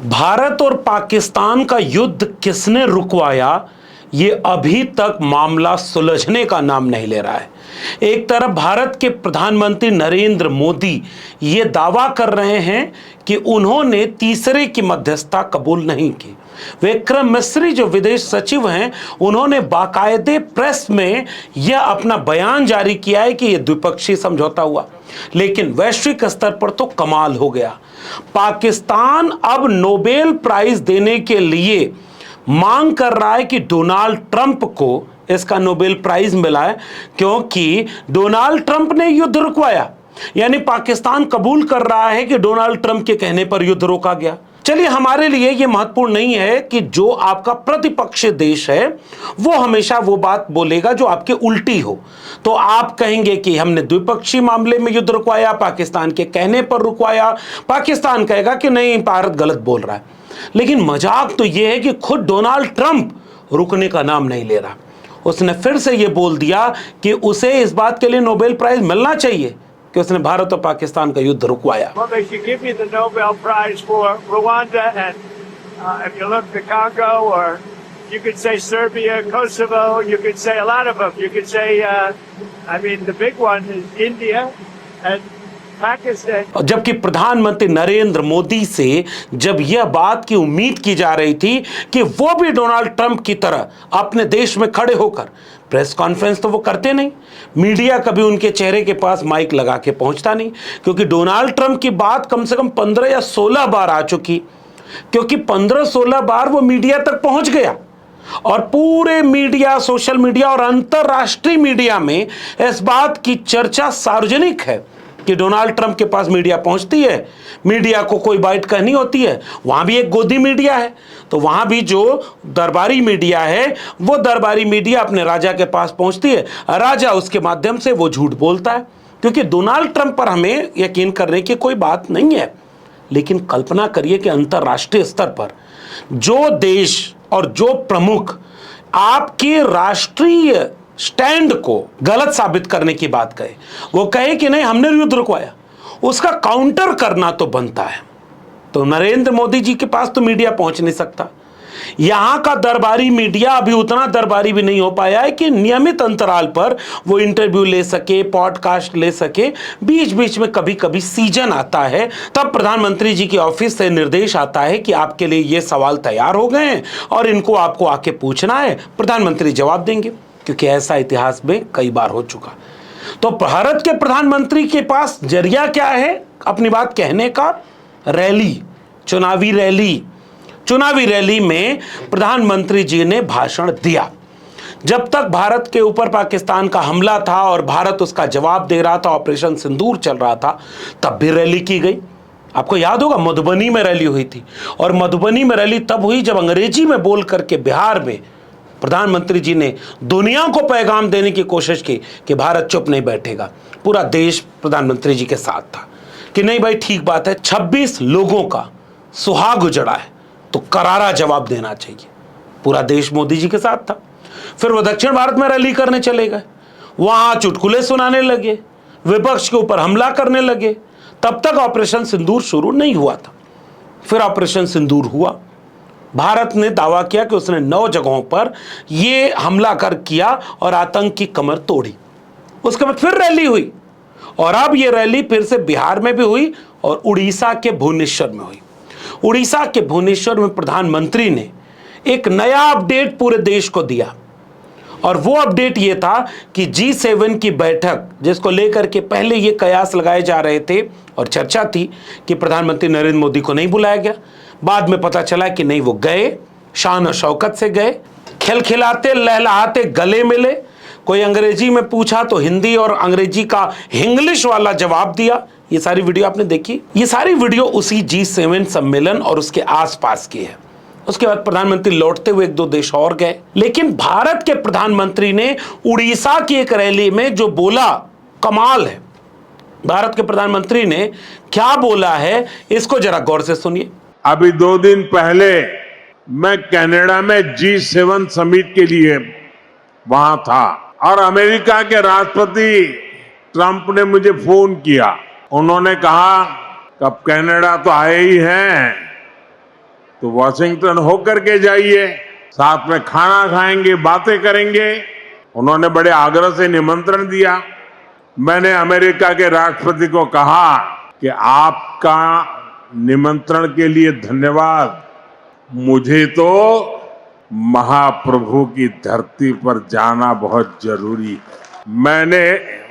भारत और पाकिस्तान का युद्ध किसने रुकवाया, ये अभी तक मामला सुलझने का नाम नहीं ले रहा है। एक तरफ भारत के प्रधानमंत्री नरेंद्र मोदी ये दावा कर रहे हैं कि उन्होंने तीसरे की मध्यस्थता कबूल नहीं की। विक्रम मिस्री जो विदेश सचिव हैं, उन्होंने बाकायदे प्रेस में यह अपना बयान जारी किया है कि यह द्विपक्षीय समझौता हुआ। लेकिन वैश्विक स्तर पर तो कमाल हो गया। पाकिस्तान अब नोबेल प्राइज देने के लिए मांग कर रहा है कि डोनाल्ड ट्रंप को इसका नोबेल प्राइज मिला है, क्योंकि डोनाल्ड ट्रंप ने युद्ध रुकवाया। यानी पाकिस्तान कबूल कर रहा है कि डोनाल्ड ट्रंप के कहने पर युद्ध रोका गया। चलिए, हमारे लिए यह महत्वपूर्ण नहीं है कि जो आपका प्रतिपक्षी देश है वो हमेशा वो बात बोलेगा जो आपके उल्टी हो। तो आप कहेंगे कि हमने द्विपक्षीय मामले में युद्ध रुकवाया, पाकिस्तान के कहने पर रुकवाया। पाकिस्तान कहेगा कि नहीं, भारत गलत बोल रहा है। लेकिन मजाक तो यह है कि खुद डोनाल्ड ट्रंप रुकने का नाम नहीं ले रहा। उसने फिर से यह बोल दिया कि उसे इस बात के लिए नोबेल प्राइज मिलना चाहिए कि उसने भारत और पाकिस्तान का युद्ध रुकवाया। You could say Serbia, Kosovo, you could say a lot of them. You could say, the big one is India and Pakistan. जबकि प्रधानमंत्री नरेंद्र मोदी से जब यह बात की उम्मीद की जा रही थी कि वो भी डोनाल्ड ट्रंप की तरह अपने देश में खड़े होकर प्रेस कॉन्फ्रेंस, तो वो करते नहीं। मीडिया कभी उनके चेहरे के पास माइक लगा के पहुंचता नहीं, क्योंकि डोनाल्ड ट्रंप की बात कम से कम 15 या 16 बार आ चुकी, क्योंकि 15-16 बार वो मीडिया तक पहुंच गया। और पूरे मीडिया, सोशल मीडिया और अंतरराष्ट्रीय मीडिया में इस बात की चर्चा सार्वजनिक है कि डोनाल्ड ट्रंप के पास मीडिया पहुंचती है, मीडिया को कोई बाइट कहनी होती है। वहां भी एक गोदी मीडिया है, तो वहां भी जो दरबारी मीडिया है वो दरबारी मीडिया अपने राजा के पास पहुंचती है, राजा उसके माध्यम से वो झूठ बोलता है। क्योंकि डोनाल्ड ट्रंप पर हमें यकीन करने की कोई बात नहीं है। लेकिन कल्पना करिए कि अंतरराष्ट्रीय स्तर पर जो देश और जो प्रमुख आपके राष्ट्रीय स्टैंड को गलत साबित करने की बात कहे, वो कहे कि नहीं हमने युद्ध रुकवाया, उसका काउंटर करना तो बनता है। तो नरेंद्र मोदी जी के पास तो मीडिया पहुंच नहीं सकता। यहां का दरबारी मीडिया अभी उतना दरबारी भी नहीं हो पाया है कि नियमित अंतराल पर वो इंटरव्यू ले सके, पॉडकास्ट ले सके। बीच बीच में कभी कभी सीजन आता है, तब प्रधानमंत्री जी के ऑफिस से निर्देश आता है कि आपके लिए ये सवाल तैयार हो गए हैं और इनको आपको आके पूछना है, प्रधानमंत्री जवाब देंगे। क्योंकि ऐसा इतिहास में कई बार हो चुका। तो भारत के प्रधानमंत्री के पास जरिया क्या है अपनी बात कहने का? रैली, चुनावी रैली। चुनावी रैली में प्रधानमंत्री जी ने भाषण दिया। जब तक भारत के ऊपर पाकिस्तान का हमला था और भारत उसका जवाब दे रहा था, ऑपरेशन सिंदूर चल रहा था, तब भी रैली की गई। आपको याद होगा मधुबनी में रैली हुई थी, और मधुबनी में रैली तब हुई जब अंग्रेजी में बोल करके बिहार में प्रधानमंत्री जी ने दुनिया को पैगाम देने की कोशिश की कि भारत चुप नहीं बैठेगा। पूरा देश प्रधानमंत्री जी के साथ था कि नहीं भाई, ठीक बात है, 26 लोगों का सुहाग उजड़ा है तो करारा जवाब देना चाहिए। पूरा देश मोदी जी के साथ था। फिर वो दक्षिण भारत में रैली करने चले गए, वहां चुटकुले सुनाने लगे, विपक्ष के ऊपर हमला करने लगे। तब तक ऑपरेशन सिंदूर शुरू नहीं हुआ था। फिर ऑपरेशन सिंदूर हुआ। भारत ने दावा किया कि उसने 9 जगहों पर यह हमला कर किया और आतंक की कमर तोड़ी। उसके बाद फिर रैली हुई, और अब यह रैली फिर से बिहार में भी हुई और उड़ीसा के भुवनेश्वर में हुई। उड़ीसा के भुवनेश्वर में प्रधानमंत्री ने एक नया अपडेट पूरे देश को दिया, और वो अपडेट ये था कि G7 की बैठक, जिसको लेकर के पहले ये कयास लगाए जा रहे थे और चर्चा थी कि प्रधानमंत्री नरेंद्र मोदी को नहीं बुलाया गया, बाद में पता चला कि नहीं, वो गए, शान और शौकत से गए, खिलखिलाते लहलहाते गले मिले। कोई अंग्रेजी में पूछा तो हिंदी और अंग्रेजी का इंग्लिश वाला जवाब दिया। ये सारी वीडियो आपने देखी। ये सारी वीडियो उसी G7 सम्मेलन और उसके आसपास की है। उसके बाद प्रधानमंत्री लौटते हुए 1-2 देश और गए। लेकिन भारत के प्रधानमंत्री ने उड़ीसा की एक रैली में जो बोला, कमाल है। भारत के प्रधानमंत्री ने क्या बोला है, इसको जरा गौर से सुनिए। अभी 2 दिन पहले मैं कनाडा में G7 समिट के लिए वहां था, और अमेरिका के राष्ट्रपति ट्रंप ने मुझे फोन किया। उन्होंने कहा, अब कनाडा तो आए ही हैं, तो वॉशिंगटन होकर के जाइए, साथ में खाना खाएंगे, बातें करेंगे। उन्होंने बड़े आग्रह से निमंत्रण दिया। मैंने अमेरिका के राष्ट्रपति को कहा कि आपका निमंत्रण के लिए धन्यवाद, मुझे तो महाप्रभु की धरती पर जाना बहुत जरूरी है। मैंने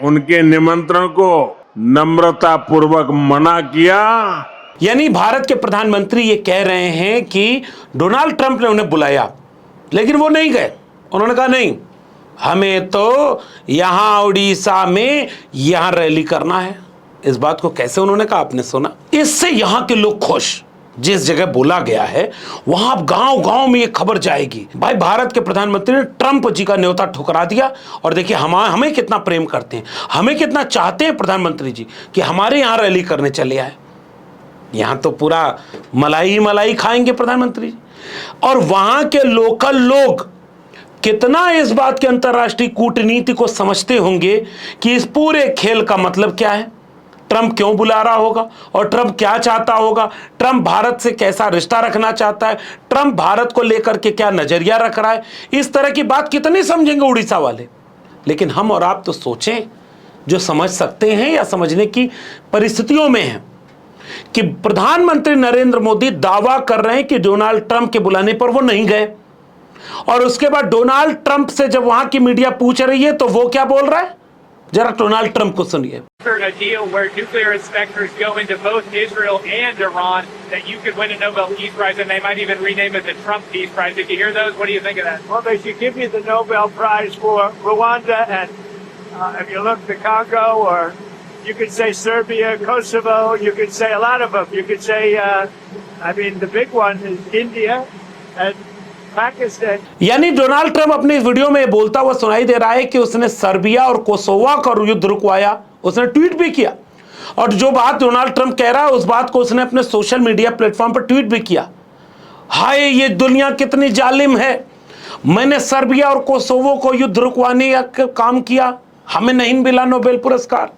उनके निमंत्रण को नम्रता पूर्वक मना किया। यानी भारत के प्रधानमंत्री ये कह रहे हैं कि डोनाल्ड ट्रंप ने उन्हें बुलाया, लेकिन वो नहीं गए। उन्होंने कहा नहीं, हमें तो यहां उड़ीसा में यहां रैली करना है। इस बात को कैसे उन्होंने कहा, आपने सुना। इससे यहां के लोग खुश, जिस जगह बोला गया है वहां अब गांव गांव में ये खबर जाएगी, भाई भारत के प्रधानमंत्री ने ट्रंप जी का न्योता ठुकरा दिया। और देखिए हमें कितना प्रेम करते हैं, हमें कितना चाहते हैं प्रधानमंत्री जी कि हमारे यहां रैली करने चले आए। यहां तो पूरा मलाई ही मलाई खाएंगे प्रधानमंत्री जी। और वहां के लोकल लोग कितना इस बात के अंतर्राष्ट्रीय कूटनीति को समझते होंगे कि इस पूरे खेल का मतलब क्या है, ट्रंप क्यों बुला रहा होगा और ट्रंप क्या चाहता होगा, ट्रंप भारत से कैसा रिश्ता रखना चाहता है, ट्रंप भारत को लेकर के क्या नजरिया रख रहा है। इस तरह की बात कितनी समझेंगे उड़ीसा वाले। लेकिन हम और आप तो सोचें, जो समझ सकते हैं या समझने की परिस्थितियों में हैं, कि प्रधानमंत्री नरेंद्र मोदी दावा कर रहे हैं कि डोनाल्ड ट्रंप के बुलाने पर वो नहीं गए, और उसके बाद डोनाल्ड ट्रंप से जब वहां की मीडिया पूछ रही है तो वो क्या बोल रहा है, जरा डोनाल्ड ट्रंप को सुनिए। A deal where nuclear inspectors go into both Israel and Iran, that you could win a Nobel Peace Prize, and they might even rename it the Trump Peace Prize. Did you hear those? What do you think of that? Well, they should give you the Nobel Prize for Rwanda, and if you look the Congo, or you could say Serbia, Kosovo, you could say a lot of them. You could say, the big one is India and Pakistan. यानी Donald Trump अपने video में बोलता हुआ सुनाई दे रहा है कि उसने सर्बिया और कोसोवा का युद्ध रुकवाया। उसने ट्वीट भी किया, और जो बात डोनाल्ड ट्रंप कह रहा है उस बात को उसने अपने सोशल मीडिया प्लेटफॉर्म पर ट्वीट भी किया। हाय, ये दुनिया कितनी जालिम है, मैंने सर्बिया और कोसोवो को युद्ध रुकवाने का काम किया, हमें नहीं मिला नोबेल पुरस्कार।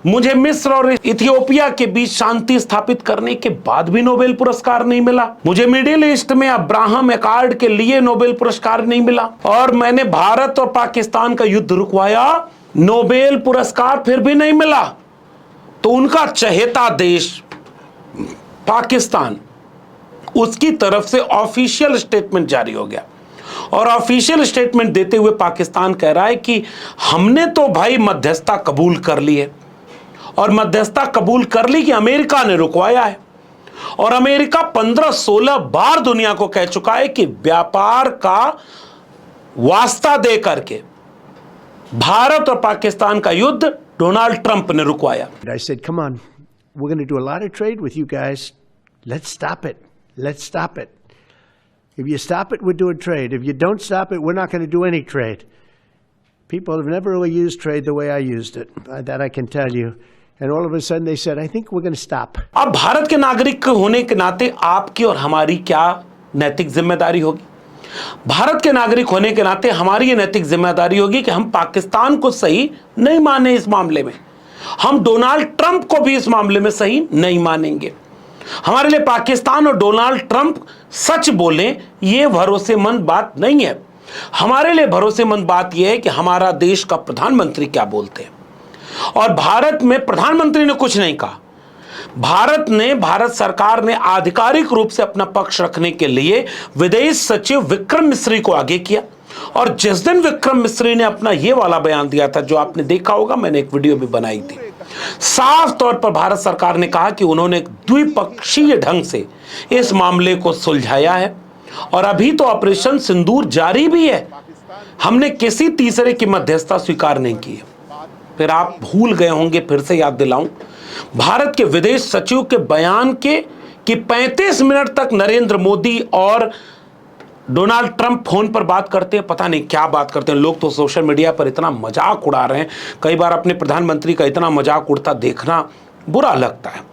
मुझे मिस्र और इथियोपिया के बीच शांति स्थापित करने के बाद भी नोबेल पुरस्कार नहीं मिला। मुझे मिडिल ईस्ट में अब्राहम अकॉर्ड के लिए नोबेल पुरस्कार नहीं मिला, और मैंने भारत और पाकिस्तान का युद्ध रुकवाया, नोबेल पुरस्कार फिर भी नहीं मिला। तो उनका चहेता देश पाकिस्तान, उसकी तरफ से ऑफिशियल स्टेटमेंट जारी हो गया, और ऑफिशियल स्टेटमेंट देते हुए पाकिस्तान कह रहा है कि हमने तो भाई मध्यस्थता कबूल कर ली है, और मध्यस्थता कबूल कर ली कि अमेरिका ने रुकवाया है। और अमेरिका 15-16 बार दुनिया को कह चुका है कि व्यापार का वास्ता दे करके भारत और पाकिस्तान का युद्ध डोनाल्ड ट्रंप ने रुकवाया। I said, come on, we're going to do a lot of trade with you guys. Let's stop it. Let's stop it. If you stop it, we're doing trade. If you don't stop it, we're not going to do any trade. People have never really used trade the way I used it. That I can tell you. And all of a sudden they said, I think we're going to stop. अब भारत के नागरिक होने के नाते आपकी और हमारी क्या नैतिक जिम्मेदारी होगी? भारत के नागरिक होने के नाते हमारी ये नैतिक जिम्मेदारी होगी कि हम पाकिस्तान को सही नहीं माने इस मामले में, हम डोनाल्ड ट्रंप को भी इस मामले में सही नहीं मानेंगे। हमारे लिए पाकिस्तान और डोनाल्ड ट्रंप सच बोलें ये भरोसेमंद बात नहीं है। हमारे लिए भरोसेमंद बात यह है कि हमारा देश का प्रधानमंत्री क्या बोलते हैं। और भारत में प्रधानमंत्री ने कुछ नहीं कहा, भारत सरकार ने आधिकारिक रूप से अपना पक्ष रखने के लिए विदेश सचिव विक्रम मिस्री को आगे किया। और जिस दिन विक्रम मिस्री ने अपना ये वाला बयान दिया था, जो आपने देखा होगा, मैंने एक वीडियो भी बनाई थी, साफ तौर पर भारत सरकार ने कहा कि उन्होंने द्विपक्षीय ढंग से इस मामले को सुलझाया है, और अभी तो ऑपरेशन सिंदूर जारी भी है। हमने किसी तीसरे की मध्यस्थता स्वीकार नहीं की है। फिर आप भूल गए होंगे, फिर से याद दिलाऊं, भारत के विदेश सचिव के बयान के कि 35 मिनट तक नरेंद्र मोदी और डोनाल्ड ट्रंप फोन पर बात करते हैं, पता नहीं क्या बात करते हैं। लोग तो सोशल मीडिया पर इतना मजाक उड़ा रहे हैं, कई बार अपने प्रधानमंत्री का इतना मजाक उड़ता देखना बुरा लगता है।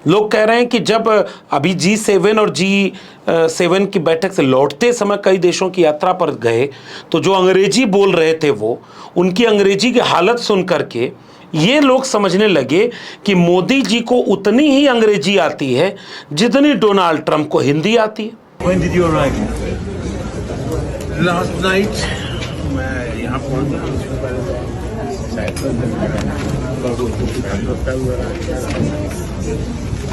लोग कह रहे हैं कि जब अभी G7 और G7 की बैठक से लौटते समय कई देशों की यात्रा पर गए, तो जो अंग्रेजी बोल रहे थे वो, उनकी अंग्रेजी की हालत सुन करके ये लोग समझने लगे कि मोदी जी को उतनी ही अंग्रेजी आती है जितनी डोनाल्ड ट्रंप को हिंदी आती है। When did you arrive? Last night मैं यहाँ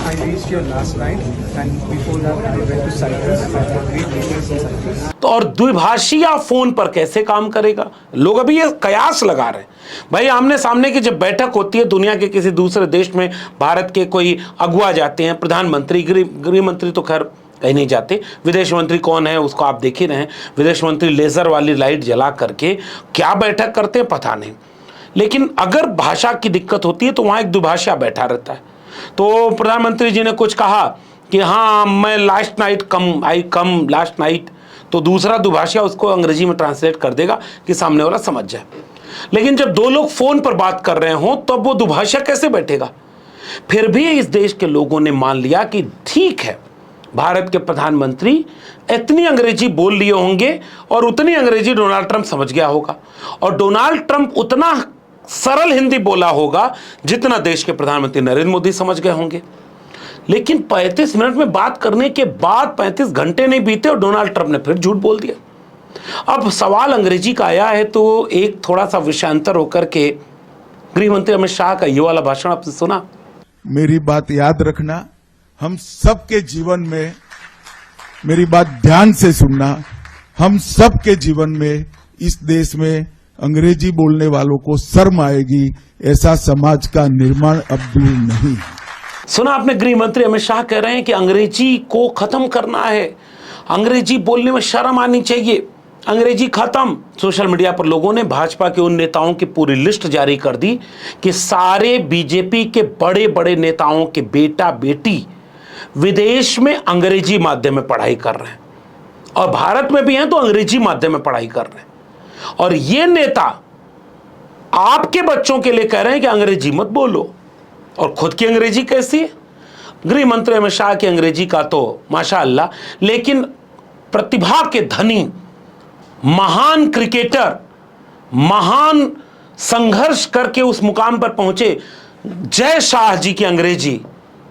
I reached here last night, and before that I went to Cyprus. I got great details in Cyprus. तो और द्विभाषिया फोन पर कैसे काम करेगा? लोग अभी ये कयास लगा रहे हैं। भाई आमने सामने की जब बैठक होती है दुनिया के किसी दूसरे देश में, भारत के कोई अगुआ जाते हैं, प्रधानमंत्री, गृह मंत्री तो खैर कहीं नहीं जाते, विदेश मंत्री कौन है उसको आप देख ही रहे हैं, विदेश मंत्री लेजर वाली लाइट जला करके क्या बैठक करते हैं पता नहीं। लेकिन अगर भाषा की दिक्कत होती है तो वहाँ एक दुभाषिया बैठा रहता है। तो प्रधानमंत्री जी ने कुछ कहा कि हाँ मैं लास्ट नाइट कम लास्ट नाइट, तो दूसरा दुभाषिया उसको अंग्रेजी में ट्रांसलेट कर देगा कि सामने वाला समझ जाए। लेकिन जब दो लोग फोन पर बात कर रहे हों तब वो दुभाषिया कैसे बैठेगा? फिर भी इस देश के लोगों ने मान लिया कि ठीक है, भारत के प्रधानमंत्री इतनी अंग्रेजी बोल लिए होंगे और उतनी अंग्रेजी डोनाल्ड ट्रंप समझ गया होगा, और डोनाल्ड ट्रंप उतना सरल हिंदी बोला होगा जितना देश के प्रधानमंत्री नरेंद्र मोदी समझ गए होंगे। लेकिन 35 मिनट में बात करने के बाद 35 घंटे नहीं बीते और डोनाल्ड ट्रंप ने फिर झूठ बोल दिया। अब सवाल अंग्रेजी का आया है तो एक थोड़ा सा विषयांतर होकर के गृह मंत्री अमित शाह का ये वाला भाषण आपने सुना। मेरी बात याद रखना, हम सबके जीवन में, मेरी बात ध्यान से सुनना, हम सबके जीवन में इस देश में अंग्रेजी बोलने वालों को शर्म आएगी, ऐसा समाज का निर्माण अब दूर नहीं। सुना आपने, गृह मंत्री अमित शाह कह रहे हैं कि अंग्रेजी को खत्म करना है, अंग्रेजी बोलने में शर्म आनी चाहिए, अंग्रेजी खत्म। सोशल मीडिया पर लोगों ने भाजपा के उन नेताओं की पूरी लिस्ट जारी कर दी कि सारे बीजेपी के बड़े बड़े नेताओं के बेटा बेटी विदेश में अंग्रेजी माध्यम में पढ़ाई कर रहे हैं और भारत में भी हैं तो अंग्रेजी माध्यम में पढ़ाई कर रहे हैं। और ये नेता आपके बच्चों के लिए कह रहे हैं कि अंग्रेजी मत बोलो, और खुद की अंग्रेजी कैसी है? गृह मंत्री अमित शाह की अंग्रेजी का तो माशाअल्लाह, लेकिन प्रतिभा के धनी, महान क्रिकेटर, महान संघर्ष करके उस मुकाम पर पहुंचे जय शाह जी की अंग्रेजी,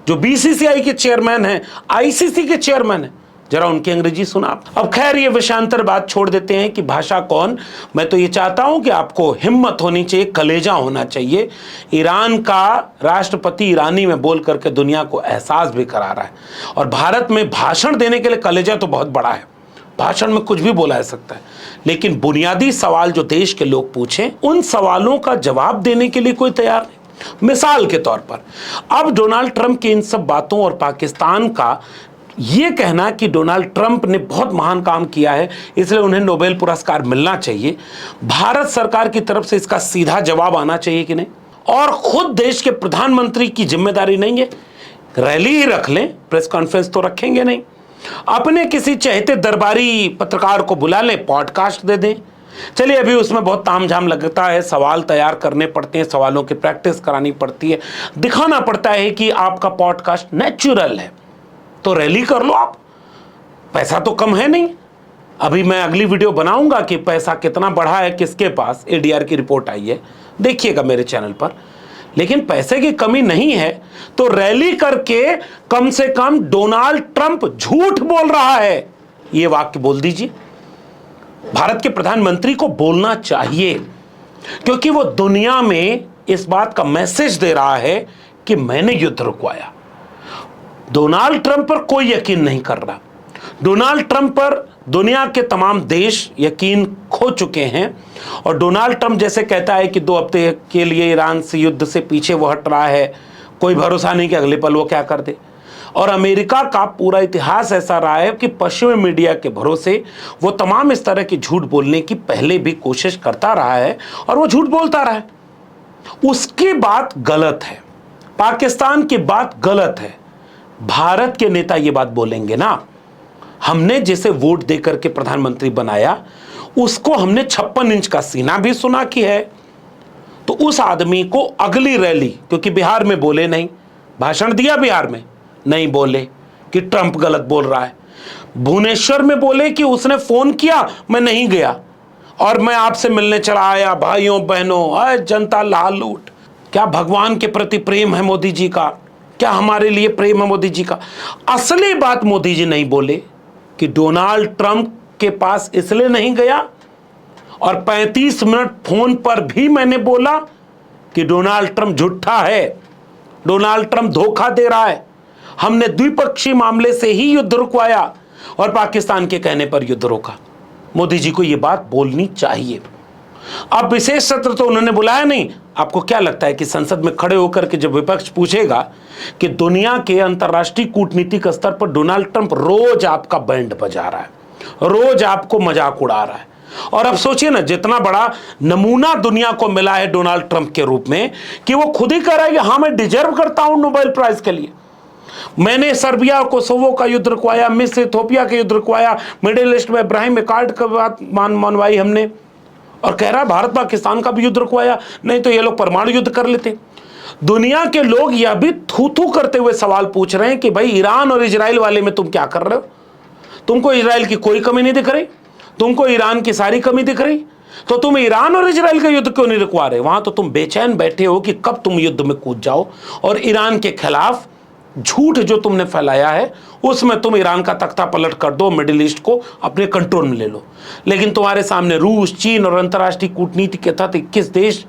जो बीसीसीआई के चेयरमैन हैं, आईसीसी के चेयरमैन हैं, जरा उनकी अंग्रेजी सुना। अब खैर ये विषयांतर बात छोड़ देते हैं कि भाषा कौन, मैं तो ये चाहता हूं कि आपको हिम्मत होनी चाहिए, कलेजा होना चाहिए। ईरान का राष्ट्रपति ईरानी में बोल करके दुनिया को एहसास भी करा रहा है, और भारत में भाषण देने के लिए कलेजा तो बहुत बड़ा है, भाषण में कुछ भी बोला जा सकता है, लेकिन बुनियादी सवाल जो देश के लोग पूछें उन सवालों का जवाब देने के लिए कोई तैयार नहीं। मिसाल के तौर पर अब डोनाल्ड ट्रंप की इन सब बातों और पाकिस्तान का ये कहना कि डोनाल्ड ट्रंप ने बहुत महान काम किया है इसलिए उन्हें नोबेल पुरस्कार मिलना चाहिए, भारत सरकार की तरफ से इसका सीधा जवाब आना चाहिए कि नहीं? और खुद देश के प्रधानमंत्री की जिम्मेदारी नहीं है? रैली ही रख लें, प्रेस कॉन्फ्रेंस तो रखेंगे नहीं, अपने किसी चहेते दरबारी पत्रकार को बुला लें, पॉडकास्ट दे दें। चलिए अभी उसमें बहुत तामझाम लगता है, सवाल तैयार करने पड़ते हैं, सवालों की प्रैक्टिस करानी पड़ती है, दिखाना पड़ता है कि आपका पॉडकास्ट नेचुरल है, तो रैली कर लो आप, पैसा तो कम है नहीं। अभी मैं अगली वीडियो बनाऊंगा कि पैसा कितना बढ़ा है किसके पास, एडीआर की रिपोर्ट आई है, देखिएगा मेरे चैनल पर। लेकिन पैसे की कमी नहीं है तो रैली करके कम से कम डोनाल्ड ट्रंप झूठ बोल रहा है ये वाक्य बोल दीजिए। भारत के प्रधानमंत्री को बोलना चाहिए, क्योंकि वो दुनिया में इस बात का मैसेज दे रहा है कि मैंने युद्ध रुकवाया। डोनाल्ड ट्रंप पर कोई यकीन नहीं कर रहा, डोनाल्ड ट्रंप पर दुनिया के तमाम देश यकीन खो चुके हैं, और डोनाल्ड ट्रंप जैसे कहता है कि 2 हफ्ते के लिए ईरान से युद्ध से पीछे वो हट रहा है, कोई भरोसा नहीं कि अगले पल वो क्या कर दे। और अमेरिका का पूरा इतिहास ऐसा रहा है कि पश्चिमी मीडिया के भरोसे वो तमाम इस तरह की झूठ बोलने की पहले भी कोशिश करता रहा है और वो झूठ बोलता रहा है। उसकी बात गलत है, पाकिस्तान की बात गलत है, भारत के नेता ये बात बोलेंगे ना। हमने जिसे वोट देकर के प्रधानमंत्री बनाया उसको हमने 56 इंच का सीना भी सुना कि है, तो उस आदमी को अगली रैली, क्योंकि बिहार में बोले नहीं, भाषण दिया बिहार में नहीं बोले कि ट्रंप गलत बोल रहा है, भुवनेश्वर में बोले कि उसने फोन किया मैं नहीं गया और मैं आपसे मिलने चला आया, भाइयों बहनों जनता लाल लूट। क्या भगवान के प्रति प्रेम है मोदी जी का? क्या हमारे लिए प्रेम है मोदी जी का? असली बात मोदी जी नहीं बोले, कि डोनाल्ड ट्रंप के पास इसलिए नहीं गया, और 35 मिनट फोन पर भी मैंने बोला कि डोनाल्ड ट्रंप झूठा है, डोनाल्ड ट्रंप धोखा दे रहा है। हमने द्विपक्षीय मामले से ही युद्ध रुकवाया और पाकिस्तान के कहने पर युद्ध रोका। मोदी जी को यह बात बोलनी चाहिए। अब विशेष सत्र तो उन्होंने बुलाया नहीं। आपको क्या लगता है कि संसद में खड़े होकर के जब विपक्ष पूछेगा कि दुनिया के अंतर्राष्ट्रीय कूटनीतिक स्तर पर डोनाल्ड ट्रंप रोज आपका बैंड बजा रहा है, रोज आपको मजाक उड़ा रहा है, और अब सोचिए ना, जितना बड़ा नमूना दुनिया को मिला है डोनाल्ड ट्रंप के रूप में कि वो खुद ही कह रहा है कि हाँ मैं डिजर्व करता हूं नोबेल प्राइज के लिए। मैंने सर्बिया कोसोवो का युद्ध रुकवाया, मिस्र इथोपिया का युद्ध रुकवाया, मिडिल ईस्ट में इब्राहिम अकॉर्ड का बात मनवाई हमने, और कह रहा भारत पाकिस्तान का भी युद्ध रुकवाया, नहीं तो ये लोग परमाणु युद्ध कर लेते। दुनिया के लोग यह भी थू थू करते हुए सवाल पूछ रहे हैं कि भाई ईरान और इजराइल वाले में तुम क्या कर रहे हो? तुमको इजराइल की कोई कमी नहीं दिख रही, तुमको ईरान की सारी कमी दिख रही, तो तुम ईरान और इजराइल का युद्ध क्यों नहीं रुकवा रहे? वहां तो तुम बेचैन बैठे हो कि कब तुम युद्ध में कूद जाओ, और ईरान के खिलाफ झूठ जो तुमने फैलाया है उसमें तुम ईरान का तख्ता पलट कर दो, मिडिल ईस्ट को अपने कंट्रोल में ले लो। लेकिन तुम्हारे सामने रूस, चीन और अंतर्राष्ट्रीय कूटनीति के तहत 21 देश,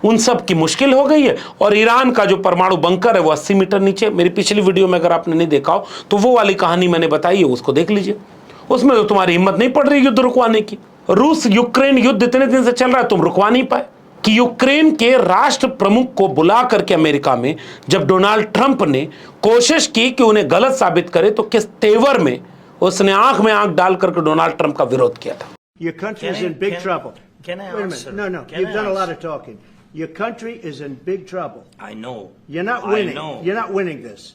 उन सब की मुश्किल हो गई है। और ईरान का जो परमाणु बंकर है वो 80 मीटर नीचे। मेरी पिछली वीडियो में अगर आपने नहीं देखा हो तो वो वाली कहानी मैंने बताई है, उसको देख लीजिए। उसमें तो तुम्हारी हिम्मत नहीं पड़ रही युद्ध रुकवाने की। रूस यूक्रेन युद्ध इतने दिन से चल रहा है, तुम रुकवा नहीं पाए। कि यूक्रेन के राष्ट्र प्रमुख को बुला करके अमेरिका में जब डोनाल्ड ट्रंप ने कोशिश की कि उन्हें गलत साबित करे, तो किस तेवर में उसने आंख में आंख डाल करके डोनाल्ड ट्रंप का विरोध किया था। Your country is in big trouble. Can I Wait a answer? minute. No, Can you've I done a lot answer? of talking. Your country is in big trouble. I know. You're not I winning. know. You're not winning this.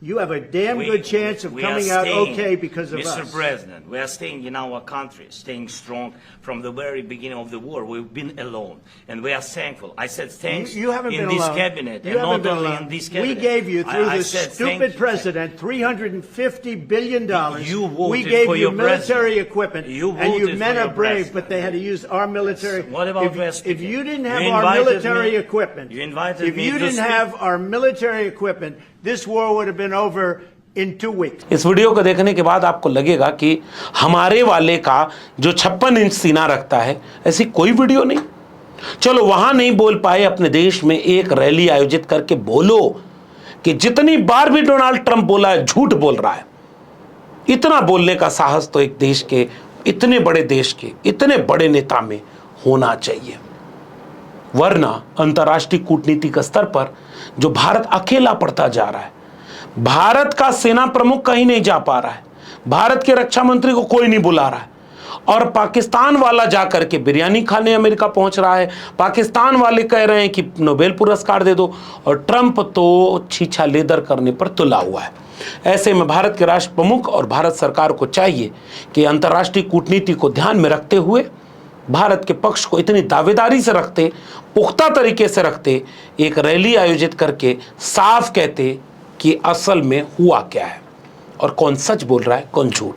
You have a damn We- good chance of we are coming out staying, okay because of Mr. us. President, we are staying in our country, staying strong from the very beginning of the war. We've been alone, and we are thankful. I said thanks You haven't in been this alone. cabinet, You and haven't not been only alone. in this cabinet. We gave you, through I this said thank stupid you. president, $350 billion. You voted we gave for you your military president. equipment. You and you voted men for are your brave, president. but they had to use our military. What about if, West if you didn't You have our invited military me. equipment, You invited if me you to didn't speak. have our military equipment, this war would have been over in 2 weeks. इस video को देखने के बाद आपको लगेगा कि हमारे वाले का जो 56 इंच सीना रखता है, ऐसी कोई वीडियो नहीं। चलो वहां नहीं बोल पाए, अपने देश में एक रैली आयोजित करके बोलो कि जितनी बार भी डोनाल्ड ट्रंप बोला है झूठ बोल रहा है। इतना बोलने का साहस तो एक देश के, इतने बड़े देश के, इतने बड़े नेता में होना चाहिए। वरना अंतर्राष्ट्रीय कूटनीतिक स्तर पर जो भारत अकेला पड़ता जा रहा है, भारत का सेना प्रमुख कहीं नहीं जा पा रहा है, भारत के रक्षा मंत्री को कोई नहीं बुला रहा है, और पाकिस्तान वाला जाकर के बिरयानी खाने अमेरिका पहुंच रहा है। पाकिस्तान वाले कह रहे हैं कि नोबेल पुरस्कार दे दो, और ट्रंप तो छीछा लेदर करने पर तुला हुआ है। ऐसे में भारत के राष्ट्र प्रमुख और भारत सरकार को चाहिए कि अंतर्राष्ट्रीय कूटनीति को ध्यान में रखते हुए, भारत के पक्ष को इतनी दावेदारी से रखते, पुख्ता तरीके से रखते, एक रैली आयोजित करके साफ कहते कि असल में हुआ क्या है और कौन सच बोल रहा है, कौन झूठ।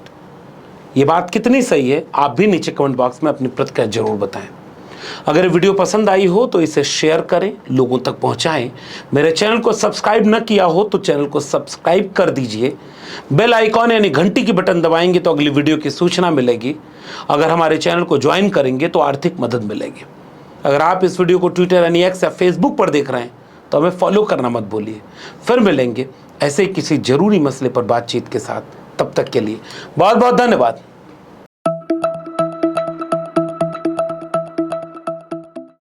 ये बात कितनी सही है, आप भी नीचे कमेंट बॉक्स में अपनी प्रतिक्रिया जरूर बताएं। अगर ये वीडियो पसंद आई हो तो इसे शेयर करें, लोगों तक पहुंचाएं। मेरे चैनल को सब्सक्राइब न किया हो तो चैनल को सब्सक्राइब कर दीजिए। बेल आइकॉन यानी घंटी की बटन दबाएंगे तो अगली वीडियो की सूचना मिलेगी। अगर हमारे चैनल को ज्वाइन करेंगे तो आर्थिक मदद मिलेगी। अगर आप इस वीडियो को ट्विटर यानी एक्स या फेसबुक पर देख रहे हैं तो हमें फॉलो करना मत भूलिए। फिर मिलेंगे ऐसे किसी जरूरी मसले पर बातचीत के साथ। तब तक के लिए बहुत बहुत धन्यवाद।